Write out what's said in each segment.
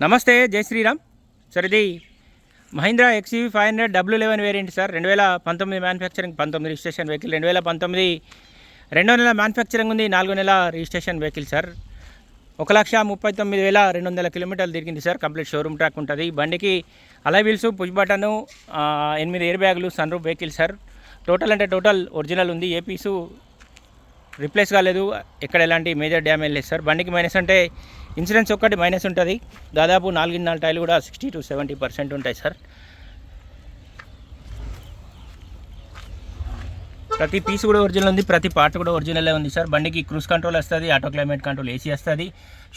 నమస్తే, జై శ్రీరామ్ సార్. ఇది Mahindra XUV 500 W11 variant sir. 2019 manufacturing, 19 registration vehicle. 2019 రెండో నెల మ్యానుఫ్యాక్చరింగ్ ఉంది, 4వ నెల రిజిస్ట్రేషన్ వెహికల్ సార్. 1,39,200 కిలోమీటర్లు తిరిగింది సార్. కంప్లీట్ షోరూమ్ ట్రాక్ ఉంటుంది. బండికి alloy wheels, push button, 8 air బ్యాగులు, sun roof vehicle sir. Total అంటే టోటల్ ఒరిజినల్ ఉంది. ఏ పీసు రిప్లేస్ కాలేదు, ఎక్కడ ఎలాంటి మేజర్ డ్యామేజ్ లేదు సార్. బండికి మైనస్ అంటే ఇన్సూరెన్స్ ఒక్కటి మైనస్ ఉంటుంది. దాదాపు 4 టైర్లు కూడా 60 to 70% ఉంటాయి సార్. ప్రతి పీస్ కూడా ఒరిజినల్ ఉంది, ప్రతి పార్ట్ కూడా ఒరిజినలే ఉంది సార్. బండికి క్రూజ్ కంట్రోల్ వస్తుంది, ఆటో క్లైమేట్ కంట్రోల్, AC వస్తుంది.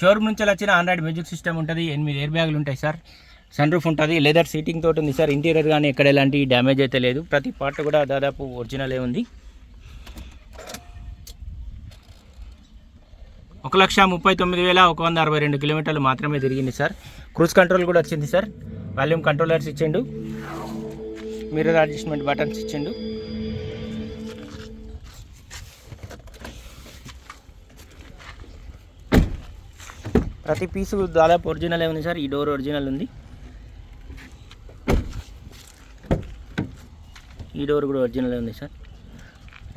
షోరూమ్ నుంచి వచ్చిన ఆండ్రాయిడ్ మ్యూజిక్ సిస్టమ్ ఉంటుంది. 8 ఎయిర్ బ్యాగులు ఉంటాయి సార్. సన్ రూఫ్ ఉంటుంది. లెదర్ సీటింగ్ తోటి ఉంది సార్. ఇంటీరియర్ కానీ ఎక్కడ ఎలాంటి డ్యామేజ్ అయితే లేదు. ప్రతి పార్ట్ కూడా దాదాపు ఒరిజినలే ఉంది. 1,39,162 కిలోమీటర్లు మాత్రమే తిరిగింది సార్. క్రూజ్ కంట్రోల్ కూడా వచ్చింది సార్. వాల్యూమ్ కంట్రోలర్స్ ఇచ్చిండు, మిర్రర్ అడ్జస్ట్మెంట్ బటన్స్ ఇచ్చిండు. ప్రతి పీసు దాదాపు ఒరిజినలే ఉంది సార్. ఈ డోర్ ఒరిజినల్ ఉంది, ఈ డోర్ కూడా ఒరిజినలే ఉంది సార్.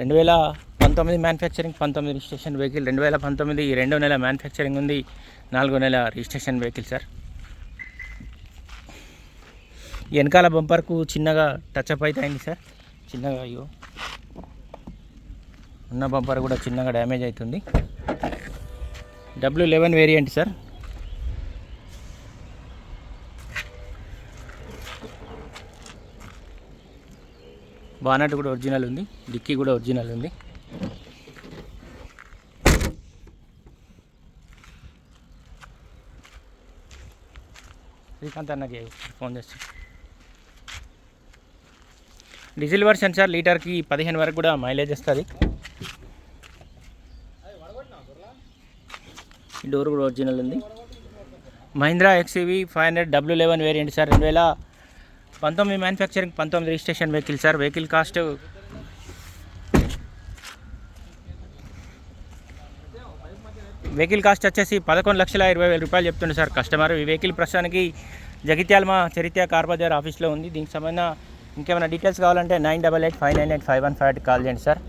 2019 manufacturing, 19 registration vehicle. 2019 రెండో నెల మ్యానుఫ్యాక్చరింగ్ ఉంది, 4వ నెల రిజిస్ట్రేషన్ వెహికల్ సార్. వెనకాల బంపర్కు చిన్నగా టచ్అప్ అయితే అయింది సార్. చిన్నగా అయ్యో ఉన్న బంపర్ కూడా చిన్నగా డ్యామేజ్ అవుతుంది. W11 variant sir. బానట్ కూడా ఒరిజినల్ ఉంది, డిక్కీ కూడా ఒరిజినల్ ఉంది. శ్రీకాంత్ అన్నకి ఫోన్ చేస్తాం. Diesel version sir. లీటర్కి 15 వరకు కూడా మైలేజ్ వస్తుంది. ఈ డోర్ కూడా ఒరిజినల్ ఉంది. Mahindra XUV 500 W11 variant sir. 2019 manufacturing, 19 registration vehicle sir. Vehicle cost వచ్చేసి 11,20,000 రూపాయలు చెప్తుండే సార్ కస్టమర్. ఈ వెహికల్ ప్రస్తుతానికి జగిత్యాల మా చరిత్ర కార్ బజార్ ఆఫీస్లో ఉంది. దీనికి సంబంధించిన ఇంకేమైనా డీటెయిల్స్ కావాలంటే 9885985158 కాల్ చేయండి సార్.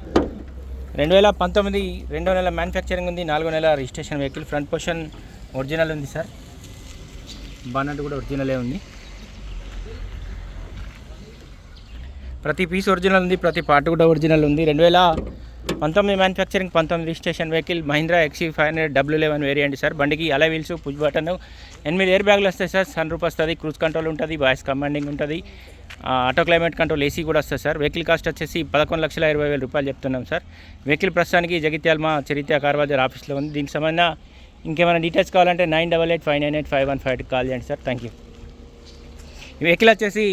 2019 రెండో నెల మ్యానుఫ్యాక్చరింగ్ ఉంది, 4వ నెల registration vehicle. Front position original ఉంది సార్. బానట్ కూడా ఒరిజినలే ఉంది. ప్రతి పీస్ ఒరిజినల్ ఉంది, ప్రతి పార్ట్ కూడా ఒరిజినల్ ఉంది. 2019 manufacturing, 19 registration vehicle. Mahindra XUV 500 W11 variant sir. బండికి alloy wheels, push button, 8 air బ్యాగులు వస్తాయి సార్. సన్ రూఫ్ వస్తుంది, క్రూజ్ కంట్రోల్ ఉంటుంది, వాయిస్ కమాండింగ్ ఉంటుంది, ఆటో క్లైమేట్ కంట్రోల్, AC కూడా వస్తుంది సార్. వెహికల్ కాస్ట్ వచ్చేసి 11,20,000 రూపాయలు చెప్తున్నాం సార్. వెహికల్ ప్రస్తుతానికి జగిత్యాల మా చరిత్ర కార్ బజార్ ఆఫీస్లో ఉంది. దీనికి సంబంధించిన ఇంకేమైనా డీటెయిల్స్ కావాలంటే 9885985158 కాల్ చేయండి సార్. Thank you. ఈ వెహికల్ వచ్చేసి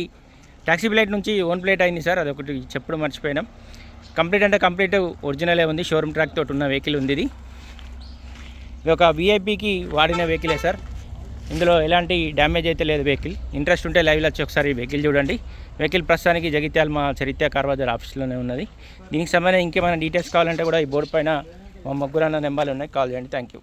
ట్యాక్సీ ప్లేట్ నుంచి ఓన్ ప్లేట్ అయింది సార్. అదొకటి చెప్పుడు మర్చిపోయినాం. కంప్లీట్ అంటే కంప్లీట్ ఒరిజినలే ఉంది. షోరూమ్ ట్రాక్ తోటి ఉన్న వెహికల్ ఉంది. ఇది ఒక VIPకి వాడిన వెహికలే సార్. ఇందులో ఎలాంటి డ్యామేజ్ అయితే లేదు. వెహికల్ ఇంట్రెస్ట్ ఉంటే లైవ్లో వచ్చి ఒకసారి వెహికల్ చూడండి. వెహికల్ ప్రస్తుతానికి జగిత్యాల మా చరిత్ర కార్ బజార్ ఆఫీస్లోనే ఉన్నది. దీనికి సంబంధించి ఇంకేమైనా డీటెయిల్స్ కావాలంటే కూడా ఈ బోర్డు పైన మా ముగ్గురు అన్న నెంబర్లు ఉన్నాయి, కాల్ చేయండి. Thank you.